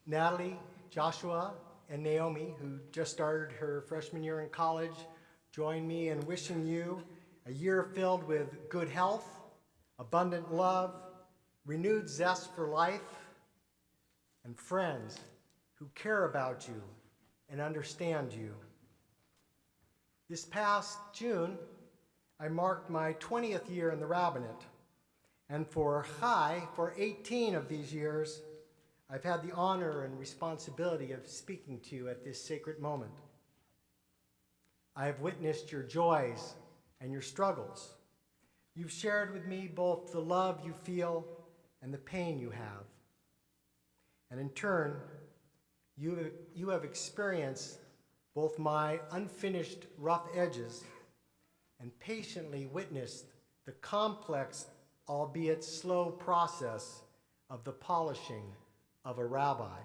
Natalie, Joshua, and Naomi, who just started her freshman year in college, join me in wishing you a year filled with good health, abundant love, renewed zest for life, and friends who care about you and understand you. This past June, I marked my 20th year in the rabbinate, and for 18 of these years, I've had the honor and responsibility of speaking to you at this sacred moment. I have witnessed your joys and your struggles. You've shared with me both the love you feel and the pain you have. And in turn, you have experienced both my unfinished rough edges and patiently witnessed the complex, albeit slow process of the polishing of a rabbi.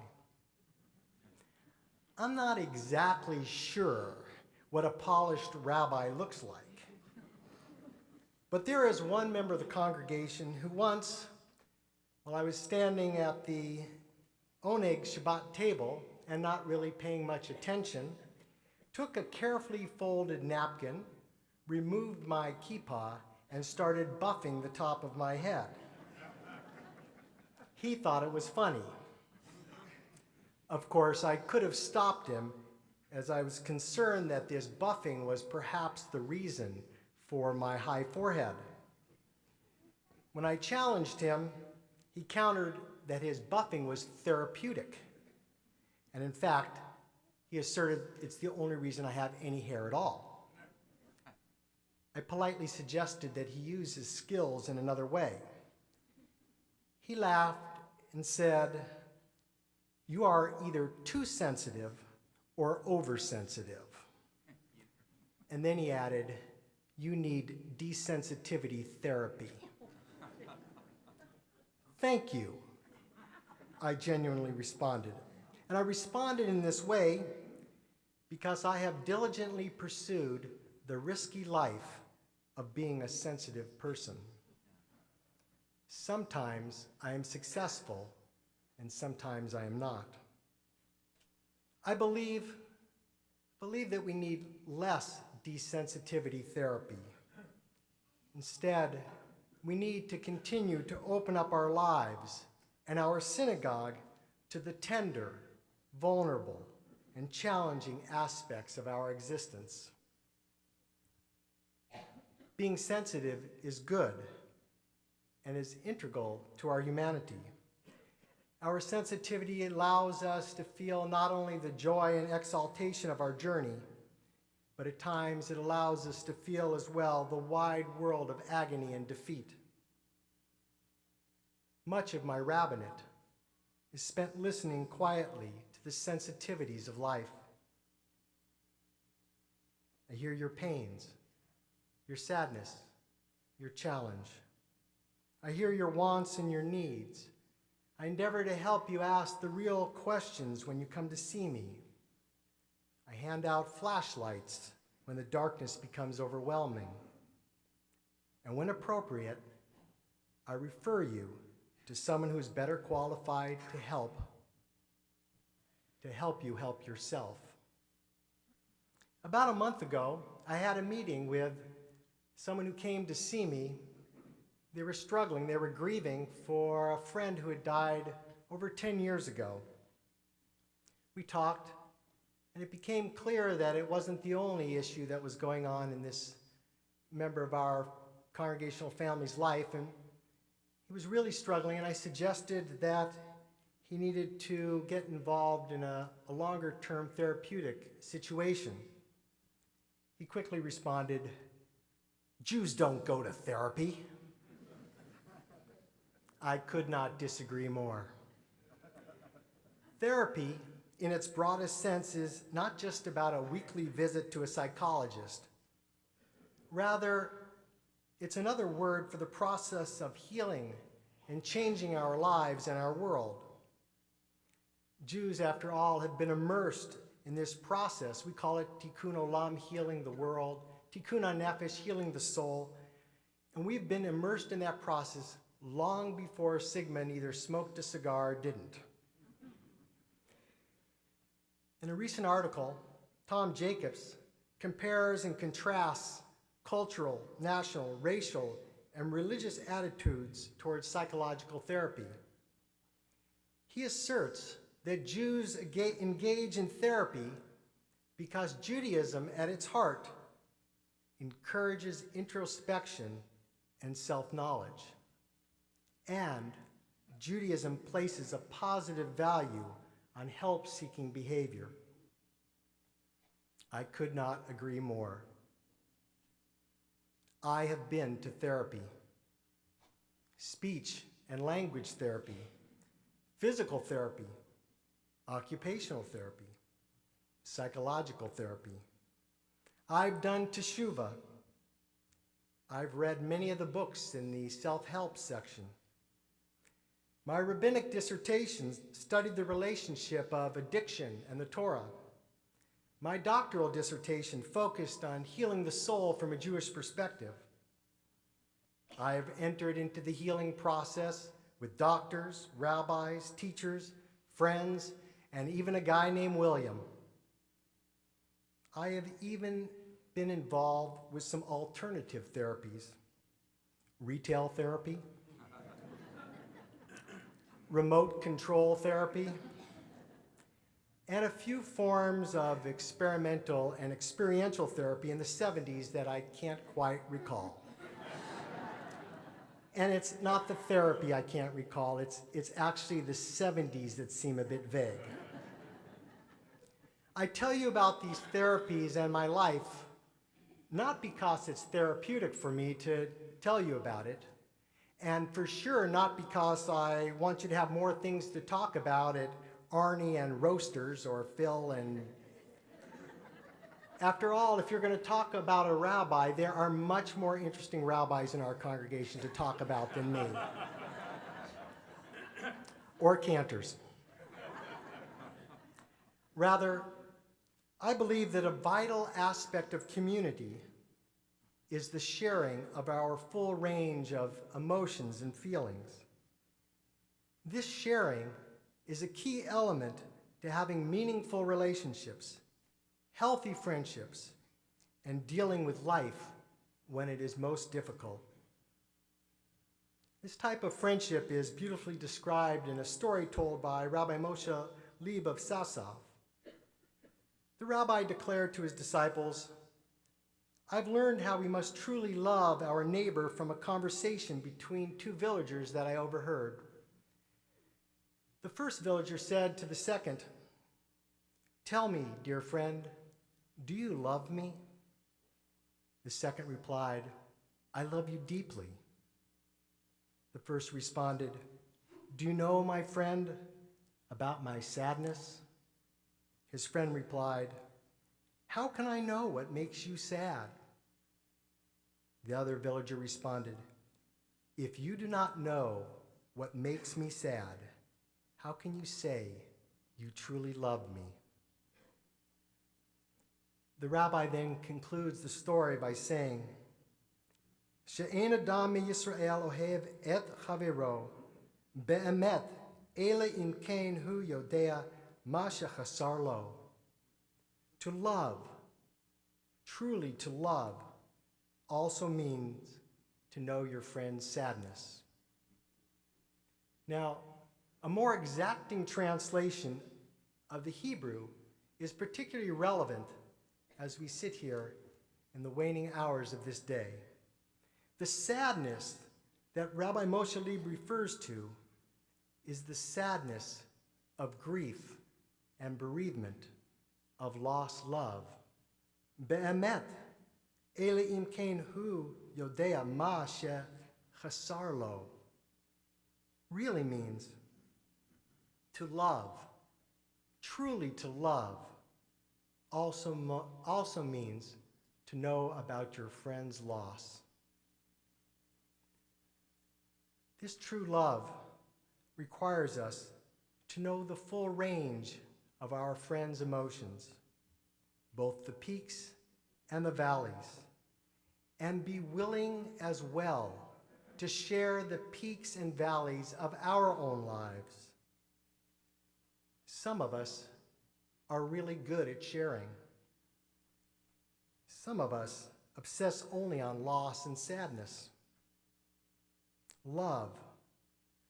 I'm not exactly sure what a polished rabbi looks like, but there is one member of the congregation who once, while I was standing at the Oneg Shabbat table and not really paying much attention, took a carefully folded napkin, removed my kippah, and started buffing the top of my head. He thought it was funny. Of course, I could have stopped him, as I was concerned that this buffing was perhaps the reason for my high forehead. When I challenged him, he countered that his buffing was therapeutic. And in fact, he asserted it's the only reason I have any hair at all. I politely suggested that he use his skills in another way. He laughed and said, "You are either too sensitive or oversensitive." And then he added, "You need desensitivity therapy." "Thank you," I genuinely responded. And I responded in this way because I have diligently pursued the risky life of being a sensitive person. Sometimes I am successful, and sometimes I am not. I believe that we need less desensitivity therapy. Instead, we need to continue to open up our lives and our synagogue to the tender, vulnerable, and challenging aspects of our existence. Being sensitive is good and is integral to our humanity. Our sensitivity allows us to feel not only the joy and exaltation of our journey, but at times it allows us to feel as well the wide world of agony and defeat. Much of my rabbinate is spent listening quietly to the sensitivities of life. I hear your pains, your sadness, your challenge. I hear your wants and your needs. I endeavor to help you ask the real questions when you come to see me. I hand out flashlights when the darkness becomes overwhelming. And when appropriate, I refer you to someone who's better qualified to help you help yourself. About a month ago, I had a meeting with someone who came to see me. They were struggling, they were grieving for a friend who had died over 10 years ago. We talked, and it became clear that it wasn't the only issue that was going on in this member of our congregational family's life, and he was really struggling, and I suggested that he needed to get involved in a longer-term therapeutic situation. He quickly responded, "Jews don't go to therapy." I could not disagree more. Therapy, in its broadest sense, is not just about a weekly visit to a psychologist. Rather, it's another word for the process of healing and changing our lives and our world. Jews, after all, have been immersed in this process. We call it Tikkun Olam, healing the world, Tikkun HaNefesh, healing the soul. And we've been immersed in that process long before Sigmund either smoked a cigar or didn't. In a recent article, Tom Jacobs compares and contrasts cultural, national, racial, and religious attitudes towards psychological therapy. He asserts that Jews engage in therapy because Judaism, at its heart, encourages introspection and self-knowledge. And Judaism places a positive value on help-seeking behavior. I could not agree more. I have been to therapy, speech and language therapy, physical therapy, occupational therapy, psychological therapy. I've done teshuvah. I've read many of the books in the self-help section. My rabbinic dissertation studied the relationship of addiction and the Torah. My doctoral dissertation focused on healing the soul from a Jewish perspective. I have entered into the healing process with doctors, rabbis, teachers, friends, and even a guy named William. I have even been involved with some alternative therapies, retail therapy, remote control therapy, and a few forms of experimental and experiential therapy in the 70s that I can't quite recall. And it's not the therapy I can't recall, it's actually the 70s that seem a bit vague. I tell you about these therapies and my life not because it's therapeutic for me to tell you about it, and for sure not because I want you to have more things to talk about at Arnie and Roasters or Phil and... After all, if you're going to talk about a rabbi, there are much more interesting rabbis in our congregation to talk about than me. Or cantors. Rather, I believe that a vital aspect of community is the sharing of our full range of emotions and feelings. This sharing is a key element to having meaningful relationships, healthy friendships, and dealing with life when it is most difficult. This type of friendship is beautifully described in a story told by Rabbi Moshe Leib of Sasov. The rabbi declared to his disciples, "I've learned how we must truly love our neighbor from a conversation between two villagers that I overheard. The first villager said to the second, 'Tell me, dear friend, do you love me?' The second replied, 'I love you deeply.' The first responded, 'Do you know, my friend, about my sadness?' His friend replied, 'How can I know what makes you sad?' The other villager responded, 'If you do not know what makes me sad, how can you say you truly love me?' The rabbi then concludes the story by saying, "She'en adam miYisrael ohev et chavero, be'emet ele im kein hu yodea ma shechasar lo." To love, truly to love, also means to know your friend's sadness. Now, a more exacting translation of the Hebrew is particularly relevant as we sit here in the waning hours of this day. The sadness that Rabbi Moshe Leib refers to is the sadness of grief and bereavement, of lost love. Be'emet, ele im kein hu yodea ma shechasar lo really means to love, truly to love, also means to know about your friend's loss. This true love requires us to know the full range of our friend's emotions, both the peaks and the valleys, and be willing as well to share the peaks and valleys of our own lives. Some of us are really good at sharing. Some of us obsess only on loss and sadness. Love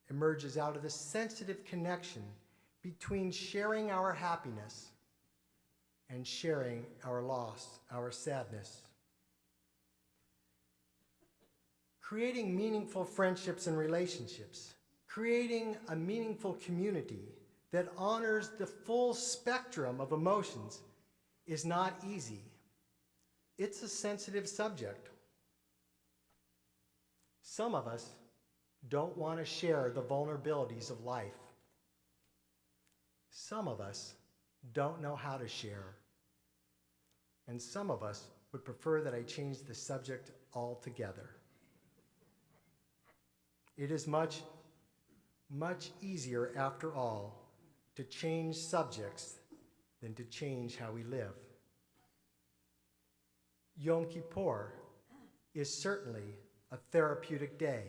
emerges out of the sensitive connection between sharing our happiness and sharing our loss, our sadness. Creating meaningful friendships and relationships, creating a meaningful community that honors the full spectrum of emotions is not easy. It's a sensitive subject. Some of us don't want to share the vulnerabilities of life. Some of us don't know how to share. And some of us would prefer that I change the subject altogether. It is much, much easier, after all, to change subjects than to change how we live. Yom Kippur is certainly a therapeutic day,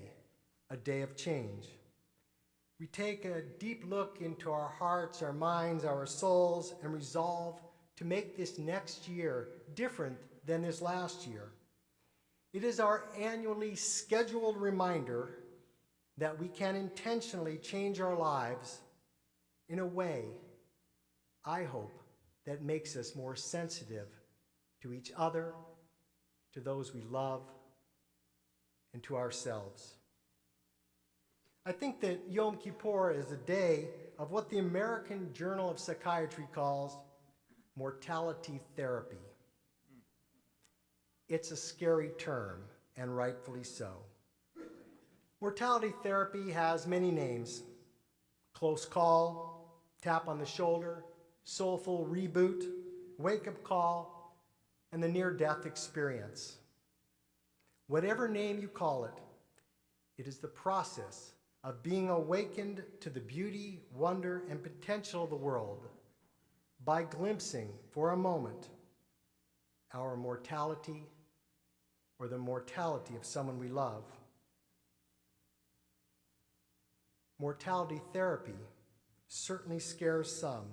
a day of change. We take a deep look into our hearts, our minds, our souls, and resolve to make this next year different than this last year. It is our annually scheduled reminder that we can intentionally change our lives in a way, I hope, that makes us more sensitive to each other, to those we love, and to ourselves. I think that Yom Kippur is a day of what the American Journal of Psychiatry calls mortality therapy. It's a scary term, and rightfully so. Mortality therapy has many names: close call, tap on the shoulder, soulful reboot, wake-up call, and the near-death experience. Whatever name you call it, it is the process of being awakened to the beauty, wonder, and potential of the world by glimpsing for a moment our mortality or the mortality of someone we love. Mortality therapy certainly scares some,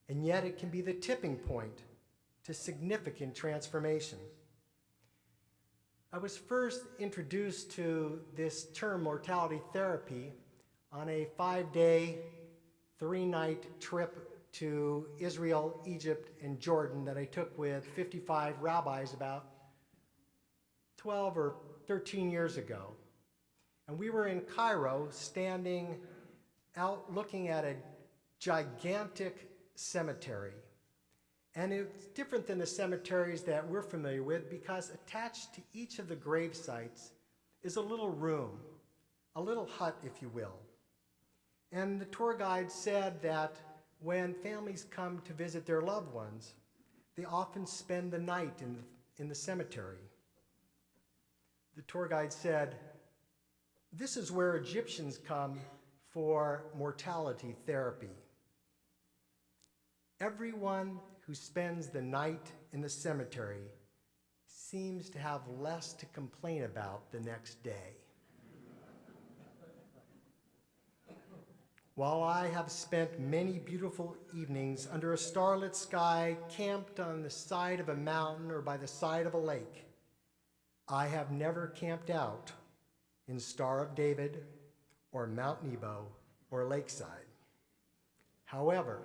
and yet it can be the tipping point to significant transformation. I was first introduced to this term mortality therapy on a 5-day, 3-night trip to Israel, Egypt, and Jordan that I took with 55 rabbis about 12 or 13 years ago. And we were in Cairo, standing out looking at a gigantic cemetery. And it's different than the cemeteries that we're familiar with because attached to each of the grave sites is a little room, a little hut, if you will. And the tour guide said that when families come to visit their loved ones, they often spend the night in the cemetery. The tour guide said, "This is where Egyptians come for mortality therapy. Everyone who spends the night in the cemetery seems to have less to complain about the next day." While I have spent many beautiful evenings under a starlit sky, camped on the side of a mountain or by the side of a lake, I have never camped out in Star of David or Mount Nebo or Lakeside. However,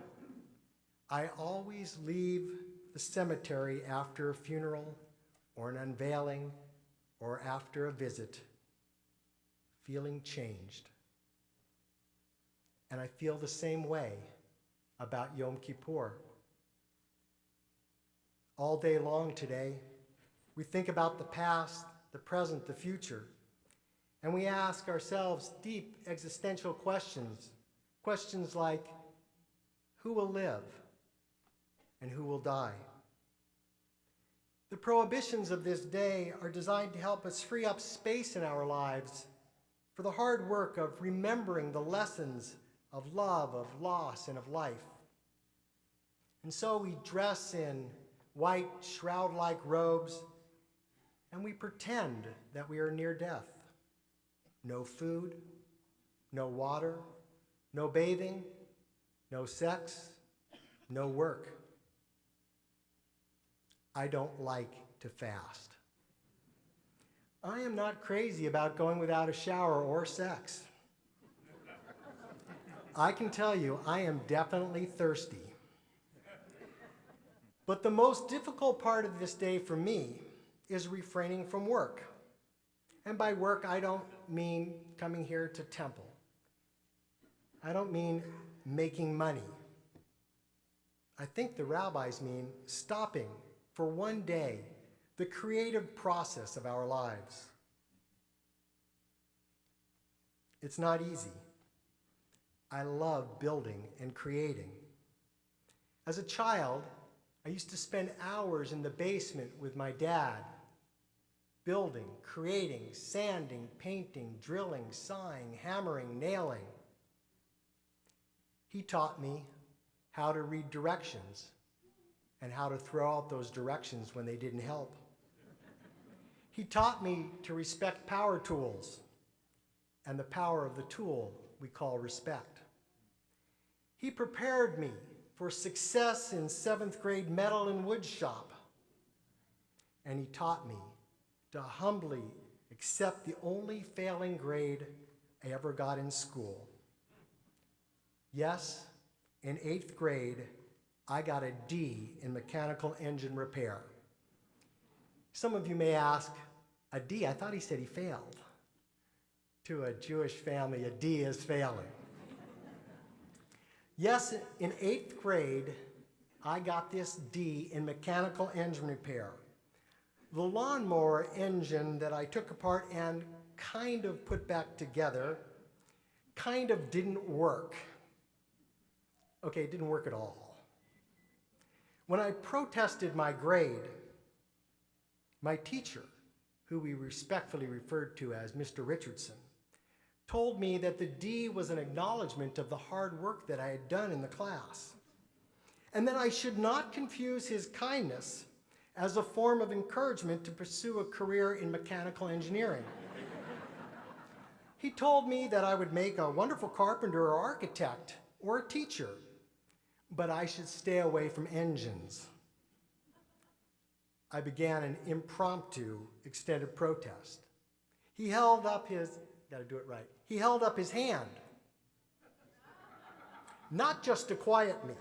I always leave the cemetery after a funeral or an unveiling or after a visit feeling changed. And I feel the same way about Yom Kippur. All day long today, we think about the past, the present, the future, and we ask ourselves deep existential questions. Questions like, who will live and who will die? The prohibitions of this day are designed to help us free up space in our lives for the hard work of remembering the lessons of love, of loss, and of life. And so we dress in white shroud-like robes, and we pretend that we are near death. No food, no water, no bathing, no sex, no work. I don't like to fast. I am not crazy about going without a shower or sex. I can tell you, I am definitely thirsty. But the most difficult part of this day for me is refraining from work. And by work, I don't mean coming here to temple. I don't mean making money. I think the rabbis mean stopping for one day the creative process of our lives. It's not easy. I love building and creating. As a child, I used to spend hours in the basement with my dad, building, creating, sanding, painting, drilling, sawing, hammering, nailing. He taught me how to read directions and how to throw out those directions when they didn't help. He taught me to respect power tools and the power of the tool we call respect. He prepared me for success in 7th grade metal and wood shop. And he taught me to humbly accept the only failing grade I ever got in school. Yes, in 8th grade, I got a D in mechanical engine repair. Some of you may ask, a D? I thought he said he failed. To a Jewish family, a D is failing. Yes, in 8th grade, I got this D in mechanical engine repair. The lawnmower engine that I took apart and kind of put back together kind of didn't work. Okay, it didn't work at all. When I protested my grade, my teacher, who we respectfully referred to as Mr. Richardson, told me that the D was an acknowledgement of the hard work that I had done in the class, and that I should not confuse his kindness as a form of encouragement to pursue a career in mechanical engineering. He told me that I would make a wonderful carpenter or architect or a teacher, but I should stay away from engines. I began an impromptu extended protest. He held up his, gotta do it right, he held up his hand, not just to quiet me,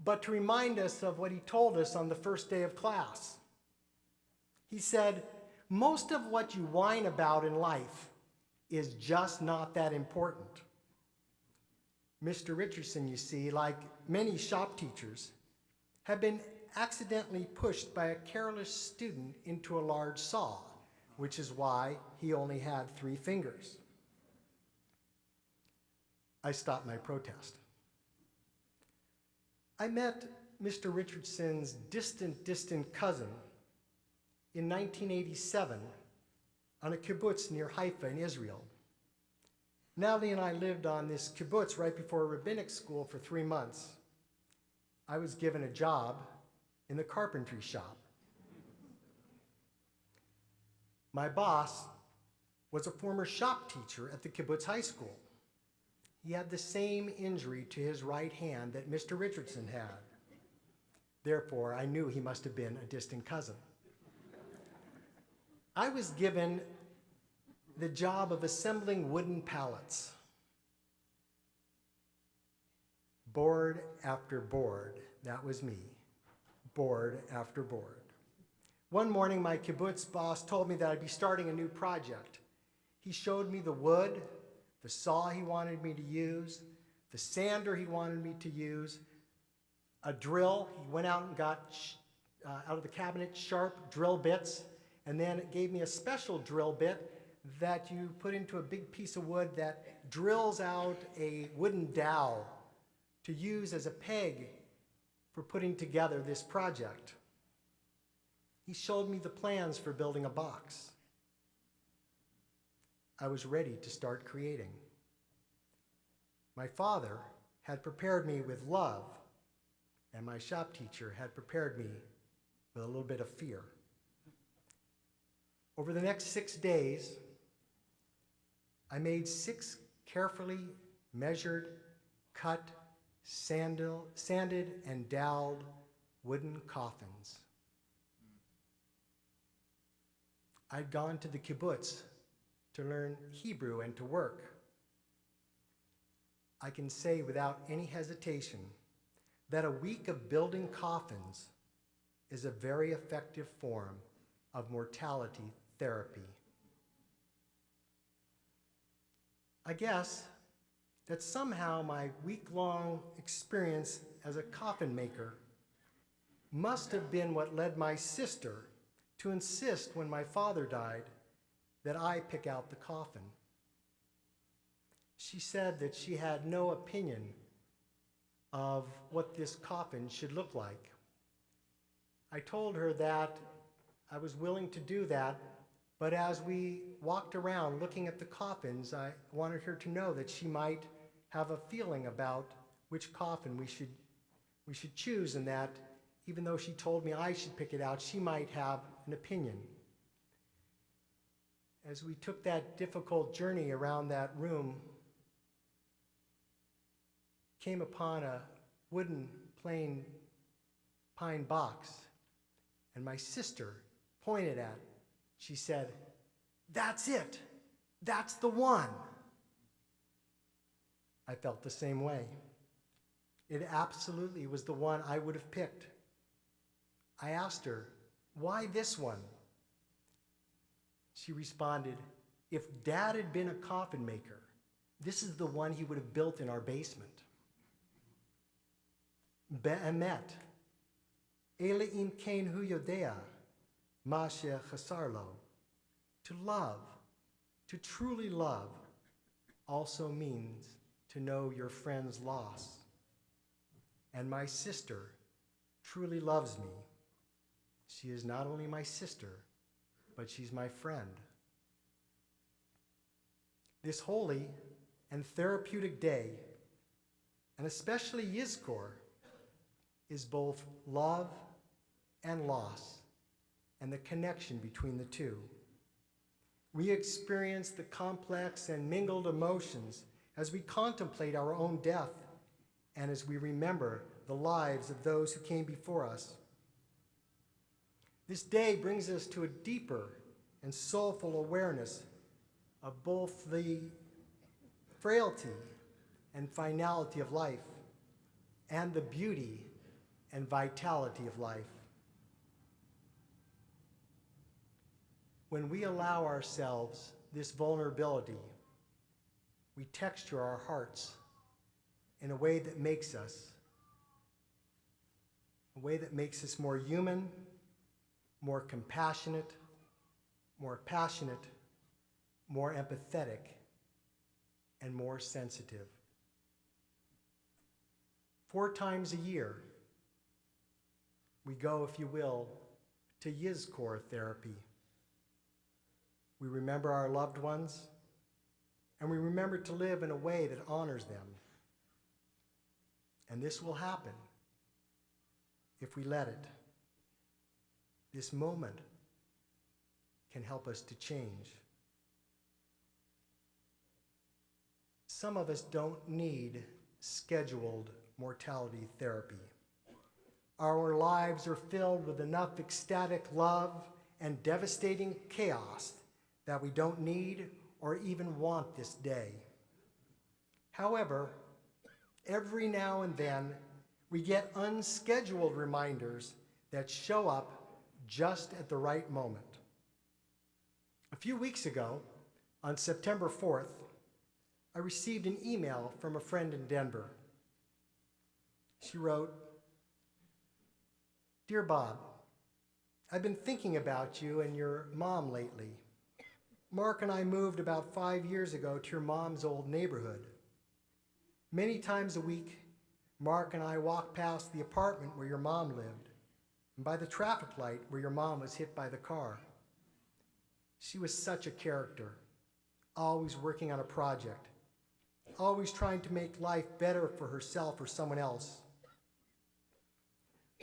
but to remind us of what he told us on the first day of class. He said, most of what you whine about in life is just not that important. Mr. Richardson, you see, like many shop teachers, had been accidentally pushed by a careless student into a large saw, which is why he only had 3 fingers. I stopped my protest. I met Mr. Richardson's distant cousin in 1987 on a kibbutz near Haifa in Israel. Natalie and I lived on this kibbutz right before rabbinic school for 3 months. I was given a job in the carpentry shop. My boss was a former shop teacher at the kibbutz high school. He had the same injury to his right hand that Mr. Richardson had. Therefore, I knew he must have been a distant cousin. I was given the job of assembling wooden pallets. Board after board, that was me. Board after board. One morning, my kibbutz boss told me that I'd be starting a new project. He showed me the wood, the saw he wanted me to use, the sander he wanted me to use, a drill. He went out and got out of the cabinet sharp drill bits, and then it gave me a special drill bit that you put into a big piece of wood that drills out a wooden dowel to use as a peg for putting together this project. He showed me the plans for building a box. I was ready to start creating. My father had prepared me with love, and my shop teacher had prepared me with a little bit of fear. Over the next 6 days, I made 6 carefully measured, cut, sanded and doweled wooden coffins. I'd gone to the kibbutz to learn Hebrew and to work. I can say without any hesitation that a week of building coffins is a very effective form of mortality therapy. I guess that somehow my week-long experience as a coffin maker must have been what led my sister to insist when my father died that I pick out the coffin. She said that she had no opinion of what this coffin should look like. I told her that I was willing to do that, but as we walked around looking at the coffins, I wanted her to know that she might have a feeling about which coffin we should choose, and that even though she told me I should pick it out, she might have an opinion. As we took that difficult journey around that room, came upon a wooden plain pine box, and my sister pointed at it. She said, "That's it. That's the one." I felt the same way. It absolutely was the one I would have picked. I asked her, "Why this one?" She responded, "If Dad had been a coffin maker, this is the one he would have built in our basement." Be'emet, ele im kein hu yodea, ma chasar lo. To love, to truly love, also means to know your friend's loss. And my sister truly loves me. She is not only my sister, but she's my friend. This holy and therapeutic day, and especially Yizkor, is both love and loss, and the connection between the two. We experience the complex and mingled emotions as we contemplate our own death and as we remember the lives of those who came before us. This day brings us to a deeper and soulful awareness of both the frailty and finality of life and the beauty and vitality of life. When we allow ourselves this vulnerability, we texture our hearts in a way that makes us more human, more compassionate, more passionate, more empathetic, and more sensitive. 4 times a year, we go, if you will, to Yizkor therapy. We remember our loved ones, and we remember to live in a way that honors them. And this will happen if we let it. This moment can help us to change. Some of us don't need scheduled mortality therapy. Our lives are filled with enough ecstatic love and devastating chaos that we don't need or even want this day. However, every now and then, we get unscheduled reminders that show up just at the right moment. A few weeks ago, on September 4th, I received an email from a friend in Denver. She wrote, "Dear Bob, I've been thinking about you and your mom lately. Mark and I moved about 5 years ago to your mom's old neighborhood. Many times a week, Mark and I walk past the apartment where your mom lived and by the traffic light where your mom was hit by the car. She was such a character, always working on a project, always trying to make life better for herself or someone else.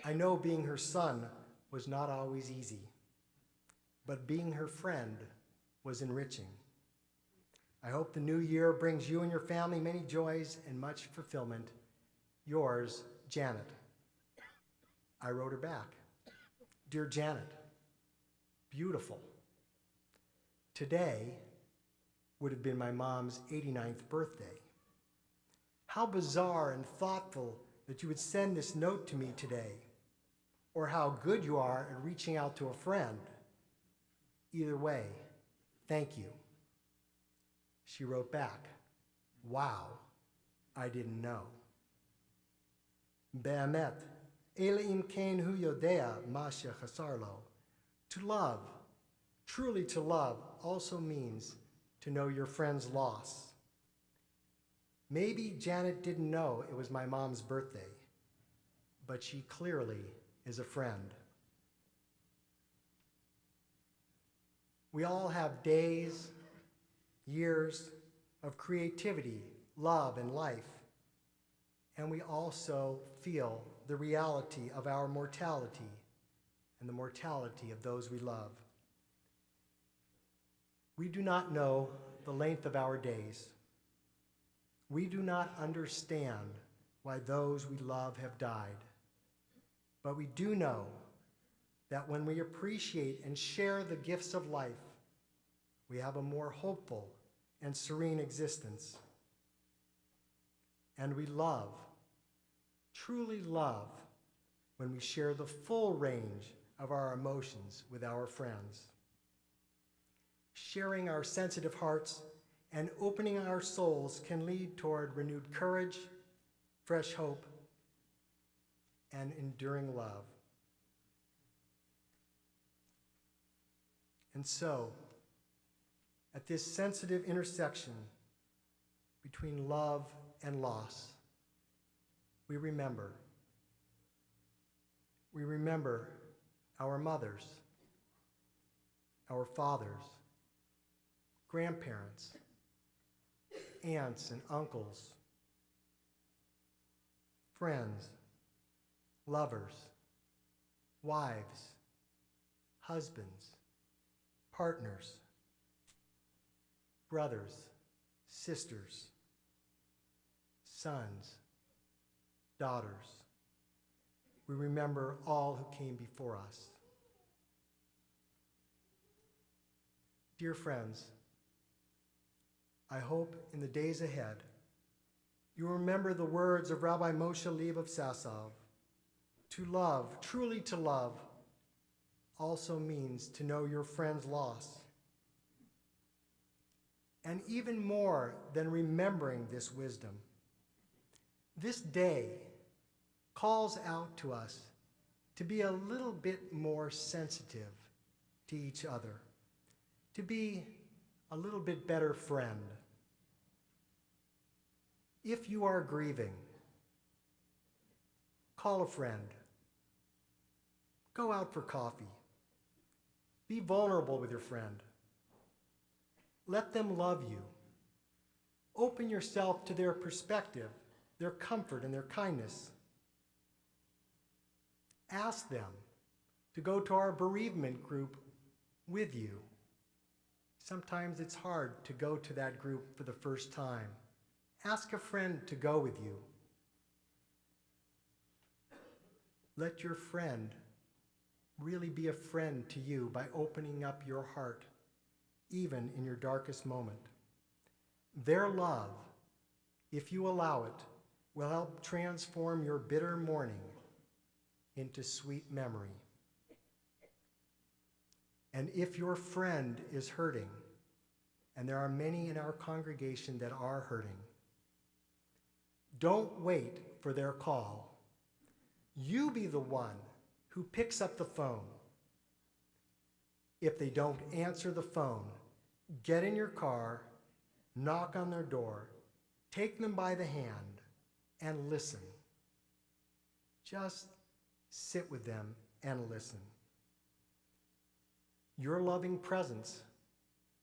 I know being her son was not always easy, but being her friend was enriching. I hope the new year brings you and your family many joys and much fulfillment. Yours, Janet. I wrote her back. Dear Janet, beautiful. Today would have been my mom's 89th birthday. How bizarre and thoughtful that you would send this note to me today, or how good you are at reaching out to a friend. Either way, thank you. She wrote back, wow, I didn't know. Be'emet, ele im ken hu yodea ma shechasar lo. To love, truly to love, also means to know your friend's loss. Maybe Janet didn't know it was my mom's birthday, but she clearly is a friend. We all have days, years of creativity, love, and life, and we also feel the reality of our mortality and the mortality of those we love. We do not know the length of our days. We do not understand why those we love have died. But we do know that when we appreciate and share the gifts of life, we have a more hopeful and serene existence. And we love, truly love, when we share the full range of our emotions with our friends. Sharing our sensitive hearts and opening our souls can lead toward renewed courage, fresh hope, and enduring love. And so, at this sensitive intersection between love and loss, we remember our mothers, our fathers, grandparents, aunts and uncles, friends, lovers, wives, husbands, partners, brothers, sisters, sons, daughters. We remember all who came before us. Dear friends, I hope in the days ahead you remember the words of Rabbi Moshe Leib of Sasov. To love, truly to love, also means to know your friend's loss. And even more than remembering this wisdom, this day calls out to us to be a little bit more sensitive to each other, to be a little bit better friend. If you are grieving, call a friend. Go out for coffee. Be vulnerable with your friend. Let them love you. Open yourself to their perspective, their comfort, and their kindness. Ask them to go to our bereavement group with you. Sometimes it's hard to go to that group for the first time. Ask a friend to go with you. Let your friend really be a friend to you by opening up your heart, even in your darkest moment. Their love, if you allow it, will help transform your bitter mourning into sweet memory. And if your friend is hurting, and there are many in our congregation that are hurting, don't wait for their call. You be the one who picks up the phone. If they don't answer the phone, get in your car, knock on their door, take them by the hand, and listen. Just sit with them and listen. Your loving presence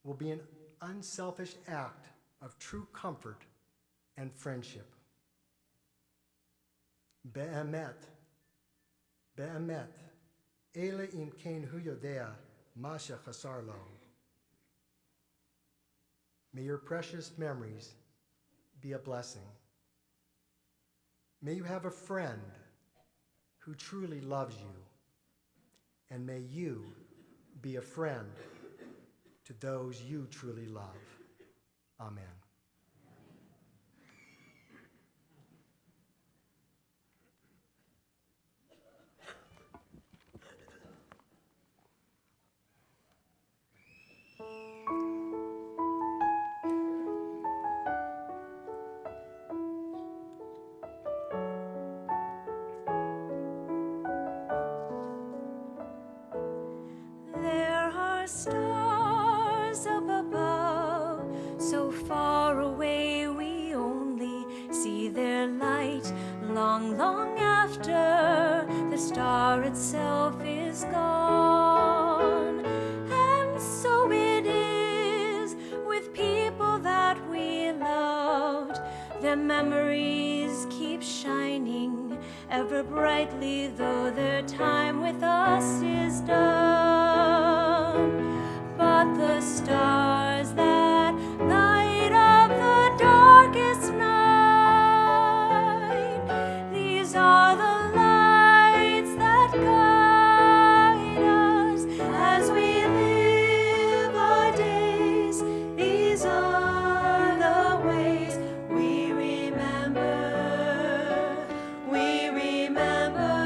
will be an unselfish act of true comfort and friendship. Be'emet, be'emet, ele im ken hu yodea ma shechasar lo. May your precious memories be a blessing. May you have a friend who truly loves you, and may you be a friend to those you truly love. Amen. There are stars up above, so far away we only see their light long, long after the star itself is gone. And so it is with people that we loved. Their memories keep shining ever brightly, though their time with us is done. But the stars that light up the darkest night, these are the lights that guide us as we live our days. These are the ways we remember. We remember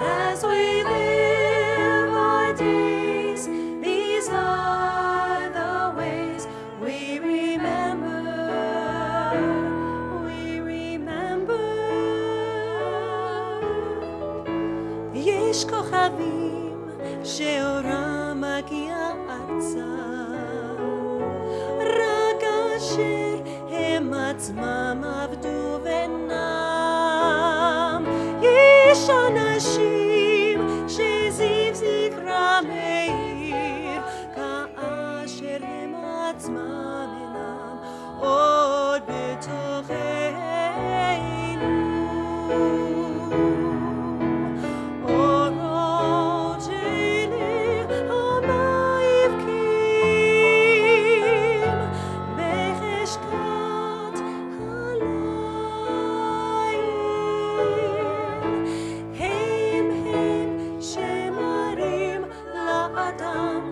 as we live our days. These are the ways we remember. We remember. יש כוכבים שאורם מגיע ארצה, רק אשר הם עצמם עבדו ונם. יש אנשים שזיו זכרם מאיר, כאשר הם עצמם אינם עוד בתוכנו. אורות שלי המאבקים בחשכת הליל, הם שמראים לאדם